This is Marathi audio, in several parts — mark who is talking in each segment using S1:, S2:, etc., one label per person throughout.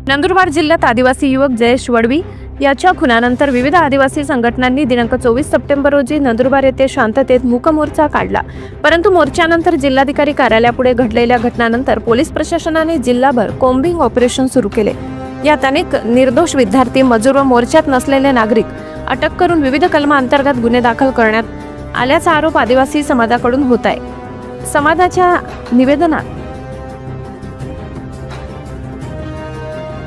S1: नंदुरबार जिल्ह्यात आदिवासी युवक जयेश वडवी याच्या खुनानंतर विविध आदिवासी संघटनांनी दिनांक 24 सप्टेंबर रोजी नंदुरबार येथे शांततेत मूक मोर्चा काढला। परंतु मोर्चानंतर जिल्हाधिकारी कार्यालयापुढे घडलेल्या घटनांनंतर पोलीस प्रशासनाने जिल्हाभर कोम्बिंग ऑपरेशन सुरू केले। यात अनेक निर्दोष विद्यार्थी, मजूर व मोर्चात नसलेले नागरिक अटक करून विविध कलमांतर्गत गुन्हे दाखल करण्यात आल्याचा आरोप आदिवासी समाजाकडून होत आहे। समाजाच्या निवेदनात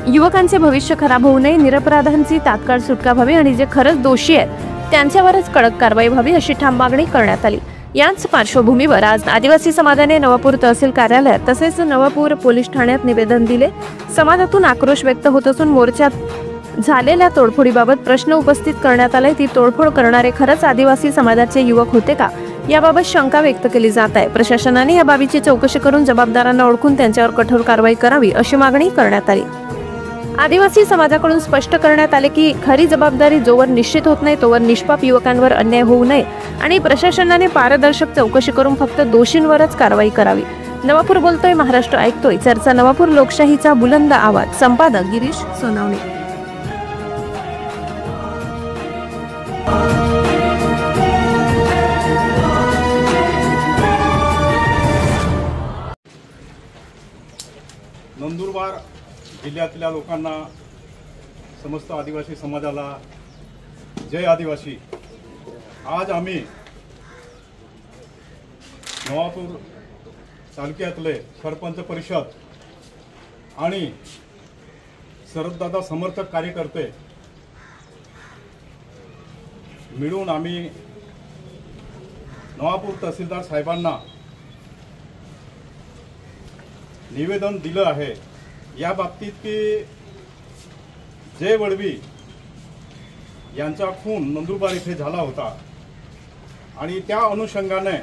S1: युवकांचे भविष्य खराब होऊ नये, निरपराधांची तात्काळ सुटका व्हावी आणि जे खरंच दोषी आहेत त्यांच्यावरच कडक कारवाई व्हावी अशी ठाम मागणी करण्यात आली। याच पार्श्वभूमीवर आज आदिवासी समाजाने नवापूर तहसील कार्यालयात तसेच नवापूर पोलीस ठाण्यात निवेदन दिले। समाजातून आक्रोश व्यक्त होत असून मोर्चात झालेल्या तोडफोडीबाबत प्रश्न उपस्थित करण्यात आले। ती तोडफोड करणारे खरंच आदिवासी समाजाचे युवक होते का, याबाबत शंका व्यक्त केली जात आहे। प्रशासनाने या बाबीची चौकशी करून जबाबदारांना ओळखून त्यांच्यावर कठोर कारवाई करावी अशी मागणी करण्यात आली। आदिवासी समाजाकडून स्पष्ट करण्यात आले की खरी जबाबदारी जोवर निश्चित होत नाही तोवर निष्पाप युवकांवर अन्याय होऊ नये आणि प्रशासनाने पारदर्शक चौकशी करून फक्त दोषींवरच कारवाई करावी। नवापूर बोलतोय, महाराष्ट्र ऐकतोय, चर्चा नवापूर, लोकशाहीचा बुलंद आवाज। संपादक गिरीश सोनावणे।
S2: नंदुरबार जिल्ह्यातल्या लोकांना, समस्त आदिवासी समाजाला जय आदिवासी। आज आम्ही नवापूर तालुक्यातले सरपंच परिषद आणि शरददादा समर्थक कार्यकर्ते मिळून आम्ही नवापूर तहसीलदार साहेबांना निवेदन दिलं आहे या बाबतीत की जय वडवी यांचा खून नंदुरबार इथे झाला होता आणि त्या अनुषंगाने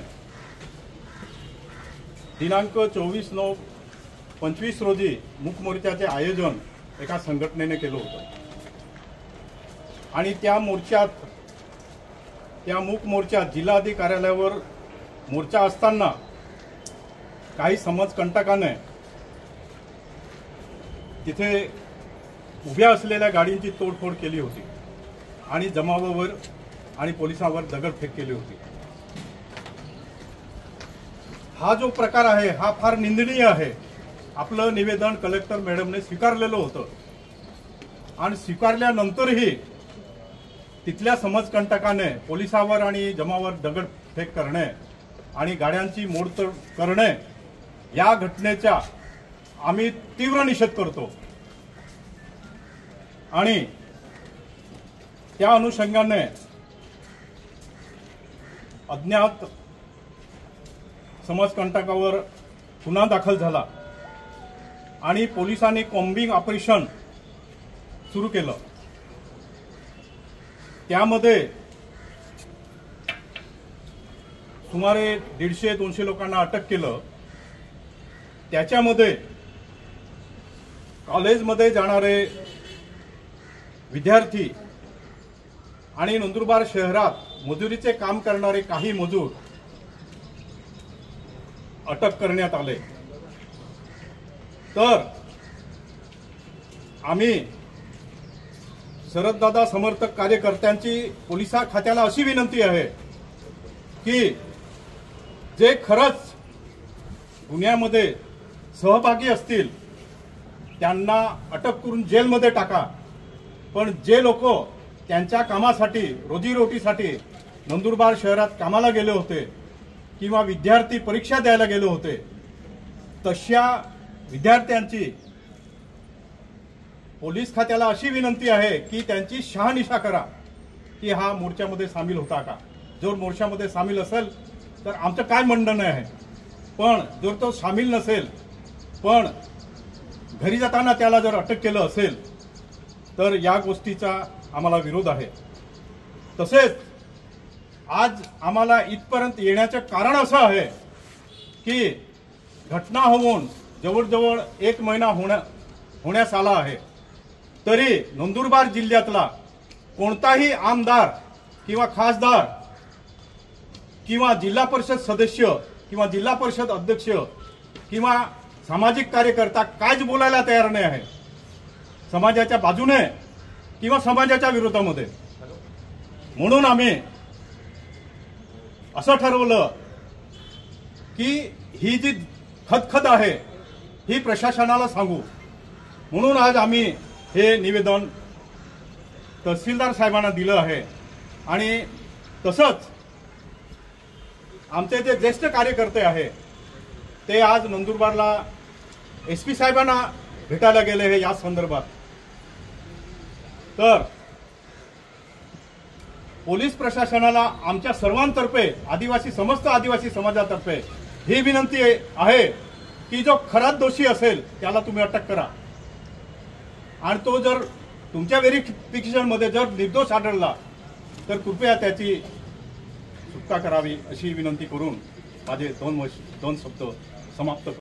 S2: दिनांक 24/9/25 रोजी मूक मोर्चाचे आयोजन एका संघटनेने केलं होतं आणि त्या मूक मोर्चात जिल्हाधिकारी कार्यालयावर मोर्चा असताना काही समाजकंटकाने तिथे उभ्या असलेल्या गाडींची तोडफोड केली होती आणि जमावावर आणि पोलिसांवर दगडफेक केली होती। हा जो प्रकार आहे हा फार निंदनीय आहे। आपलं निवेदन कलेक्टर मॅडमने स्वीकारलेलं होतं आणि स्वीकारल्यानंतरही तिथल्या समाजकंटकाने पोलिसांवर आणि जमावावर दगडफेक करणे आणि गाड्यांची मोडतोड करणे या घटनेचा आम्ही तीव्र निषेध करतो आणि त्या अनुषंगाने अज्ञात समाजकंटकावर गुन्हा दाखल झाला आणि पोलिसांनी कॉम्बिंग ऑपरेशन सुरू केलं। त्यामध्ये सुमारे 150-200 लोकांना अटक केलं। त्याच्यामध्ये कॉलेजमध्ये जाणारे विद्यार्थी आणि नंदुरबार शहरात मजुरीचे काम करणारे काही मजूर अटक करण्यात आले। तर आम्ही शरददादा समर्थक कार्यकर्त्यांची पोलीस खात्याला अशी विनंती आहे की जे खरंच गुन्ह्यामध्ये सहभागी असतील त्यांना अटक करून जेलमध्ये टाका, पण जे लोक त्यांच्या कामासाठी, रोजीरोटीसाठी नंदुरबार शहरात कामाला गेले होते किंवा विद्यार्थी परीक्षा द्यायला गेले होते तशा विद्यार्थ्यांची पोलीस खात्याला अशी विनंती आहे की त्यांची शहानिशा करा की हा मोर्चामध्ये सामील होता का। जर मोर्चामध्ये सामील असेल तर आमचं काय म्हणणं आहे, पण जर तो सामील नसेल पण घरी जाताना त्याला जर अटक केलं असेल तर या गोष्टीचा आम्हाला विरोध आहे। तसेच आज आम्हाला इथपर्यंत येण्याचं कारण असं आहे की घटना होऊन जवळजवळ 1 महिना होण्यास आला आहे, तरी नंदुरबार जिल्ह्यातला कोणताही आमदार किंवा खासदार किंवा जिल्हा परिषद सदस्य किंवा जिल्हा परिषद अध्यक्ष किंवा सामाजिक कार्यकर्ता काहीच बोलायला तयार नाही आहे। समाजाच्या बाजूने किंवा समाजाच्या विरोधामध्ये. म्हणून आम्ही असं ठरवलं की ही जी खदखद आहे ही प्रशासनाला सांगू. म्हणून आज आम्ही हे निवेदन तहसीलदार साहेबांना दिलं आहे. आणि तसंच आमचे जे ज्येष्ठ कार्यकर्ते आहे ते आज नंदुरबारला SP साहेबांना भेटायला गेले हे या संदर्भात. तर पोलीस प्रशासनाला आमच्या सर्वांतर्फे समस्त आदिवासी समाजातर्फे ही विनंती आहे की जो खरा दोषी असेल त्याला तुम्ही अटक करा. आणि तो जर तुमच्या व्हेरिफिकेशनमध्ये जर निर्दोष आढळला तर कृपया त्याची सुटका करावी अशी विनंती करून माझे दोन शब्द समाप्त करतो.